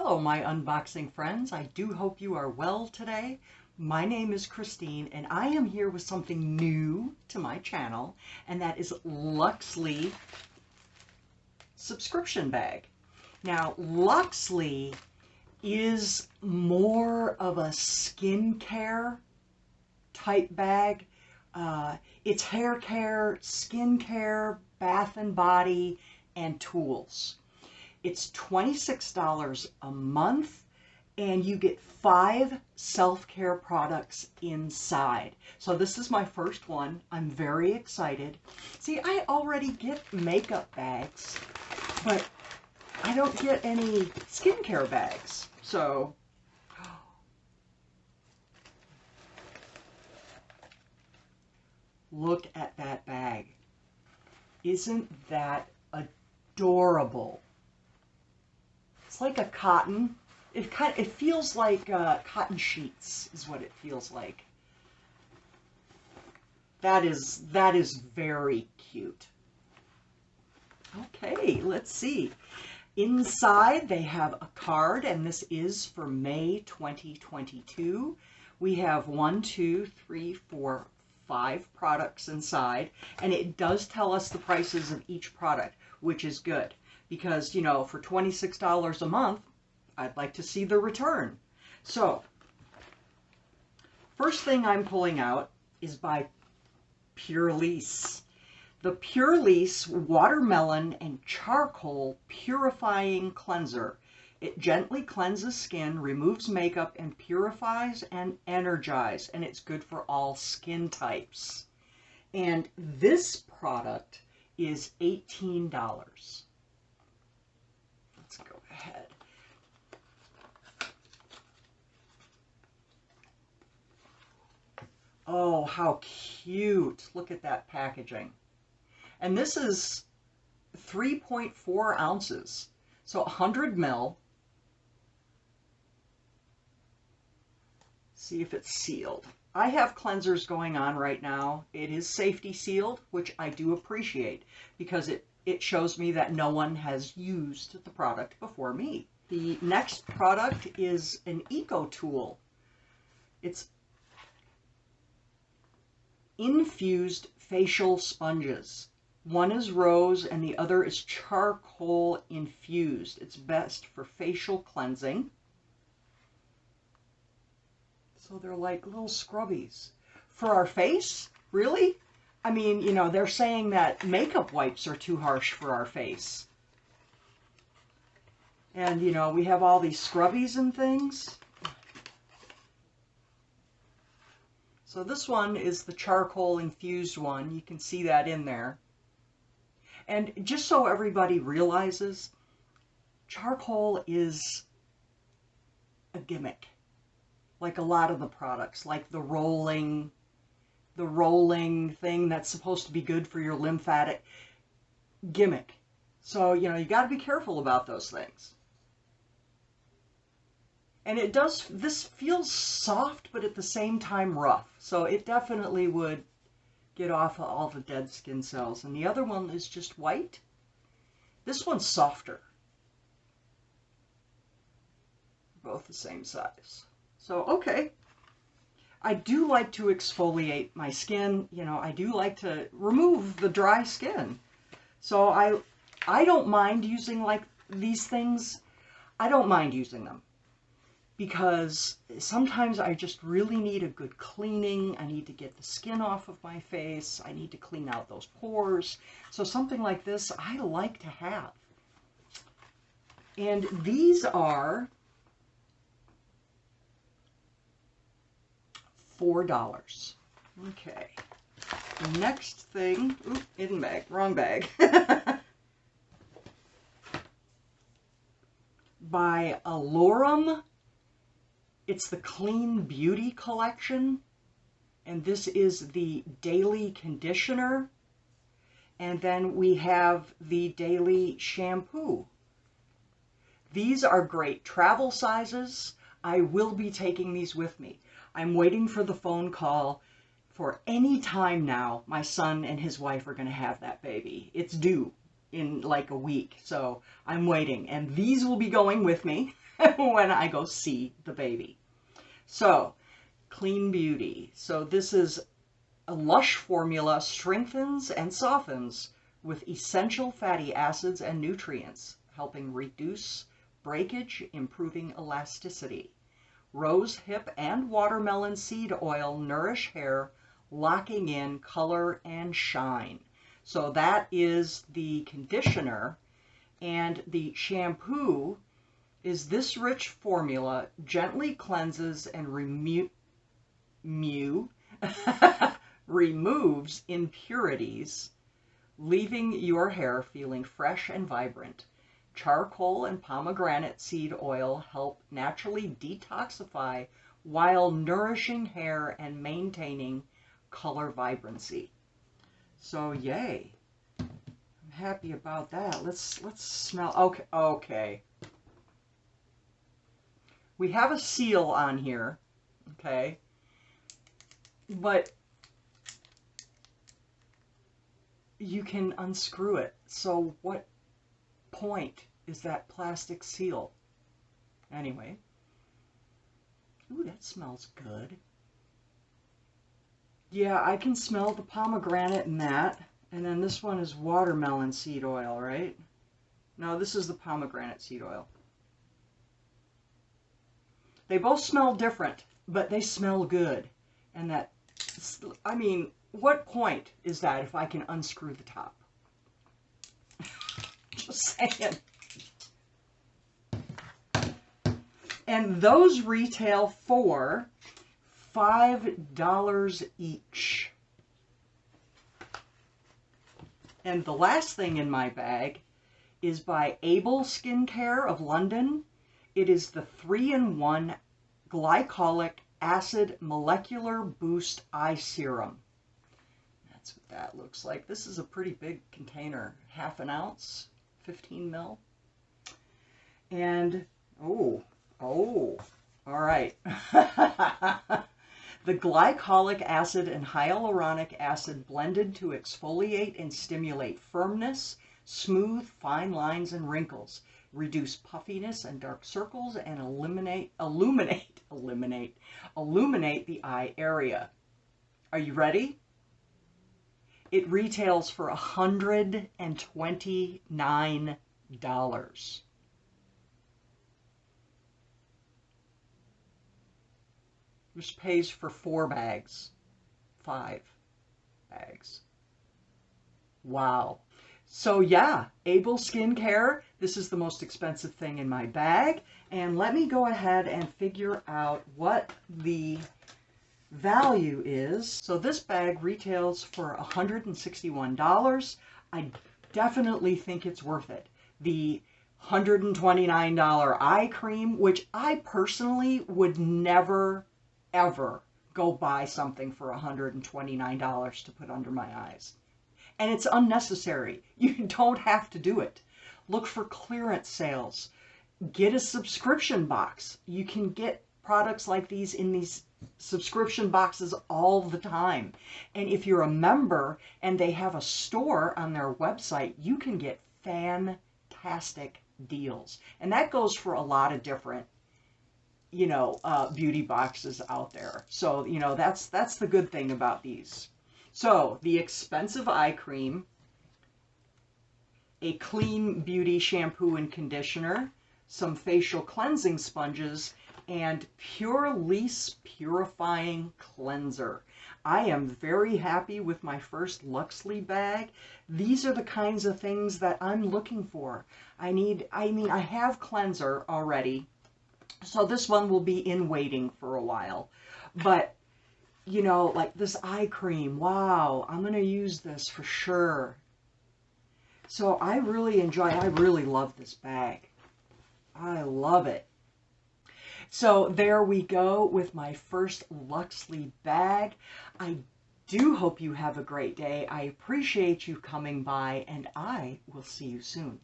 Hello, my unboxing friends. I do hope you are well today. My name is Christine, and I am here with something new to my channel, and that is Luxely subscription bag. Now, Luxely is more of a skincare type bag. It's hair care, skincare, bath and body, and tools. It's $26 a month, and you get 5 self-care products inside. So this is my first one. I'm very excited. See, I already get makeup bags, but I don't get any skincare bags. So look at that bag. Isn't that adorable? It's like a cotton. It feels like cotton sheets is what it feels like. That is very cute. Okay, let's see. Inside they have a card, and this is for May 2022. We have 5 products inside, and it does tell us the prices of each product, which is good. Because, you know, for $26 a month, I'd like to see the return. So, first thing I'm pulling out is by Lease. The Lease Watermelon and Charcoal Purifying Cleanser. It gently cleanses skin, removes makeup, and purifies and energizes. And it's good for all skin types. And this product is $18. Let's go ahead. Oh, how cute. Look at that packaging. And this is 3.4 ounces. So 100 ml. See if it's sealed. I have cleansers going on right now. It is safety sealed, which I do appreciate because it shows me that no one has used the product before me. The next product is an eco tool. It's infused facial sponges. One is rose and the other is charcoal infused. It's best for facial cleansing. So they're like little scrubbies. For our face? Really? I mean, you know, they're saying that makeup wipes are too harsh for our face. And, you know, we have all these scrubbies and things. So this one is the charcoal infused one. You can see that in there. And just so everybody realizes, charcoal is a gimmick. Like a lot of the products, like the rolling thing that's supposed to be good for your lymphatic gimmick. So, you know, you got to be careful about those things. And it does, this feels soft, but at the same time rough. So it definitely would get off of all the dead skin cells. And the other one is just white. This one's softer. Both the same size. So, okay. I do like to exfoliate my skin. You know, I do like to remove the dry skin. So I don't mind using like these things. I don't mind using them. Because sometimes I just really need a good cleaning. I need to get the skin off of my face. I need to clean out those pores. So something like this I like to have. And these are $4. Okay. Next thing, oop, hidden bag, wrong bag. By Alorum. It's the Clean Beauty Collection. And this is the Daily Conditioner. And then we have the Daily Shampoo. These are great travel sizes. I will be taking these with me. I'm waiting for the phone call for any time now. My son and his wife are going to have that baby. It's due in like a week, so I'm waiting. And these will be going with me. when I go see the baby. So, Clean Beauty. So this is a lush formula, strengthens and softens with essential fatty acids and nutrients, helping reduce breakage, improving elasticity. Rose hip and watermelon seed oil nourish hair, locking in color and shine. So that is the conditioner, and the shampoo is this rich formula, gently cleanses and removes impurities, leaving your hair feeling fresh and vibrant. Charcoal and pomegranate seed oil help naturally detoxify while nourishing hair and maintaining color vibrancy. So yay. I'm happy about that. Let's smell. Okay. We have a seal on here, okay? But you can unscrew it. So what point is that plastic seal? Anyway. Ooh, that smells good. Yeah, I can smell the pomegranate in that. And then this one is watermelon seed oil, right? No, this is the pomegranate seed oil. They both smell different, but they smell good. And that, I mean, what point is that if I can unscrew the top? Just saying. And those retail for $5 each. And the last thing in my bag is by Able Skincare of London. It is the 3-in-1 glycolic acid molecular boost eye serum. That's what that looks like. This is a pretty big container, half an ounce, 15 ml. And, oh, all right. The glycolic acid and hyaluronic acid blended to exfoliate and stimulate firmness, smooth fine lines and wrinkles, reduce puffiness and dark circles, and illuminate the eye area. Are you ready? It retails for $129. This pays for 5 bags. Wow. So yeah, Able Skincare, this is the most expensive thing in my bag. And let me go ahead and figure out what the value is. So this bag retails for $161. I definitely think it's worth it. The $129 eye cream, which I personally would never, ever go buy something for $129 to put under my eyes. And it's unnecessary. You don't have to do it. Look for clearance sales. Get a subscription box. You can get products like these in these subscription boxes all the time. And if you're a member and they have a store on their website, you can get fantastic deals. And that goes for a lot of different, beauty boxes out there. So, that's the good thing about these. So, the expensive eye cream, a Clean Beauty shampoo and conditioner, some facial cleansing sponges, and Pure Lease Purifying Cleanser. I am very happy with my first Luxely bag. These are the kinds of things that I'm looking for. I have cleanser already, so this one will be in waiting for a while. But, like this eye cream, wow, I'm going to use this for sure. So I really love this bag. I love it. So there we go with my first Luxely bag. I do hope you have a great day. I appreciate you coming by, and I will see you soon.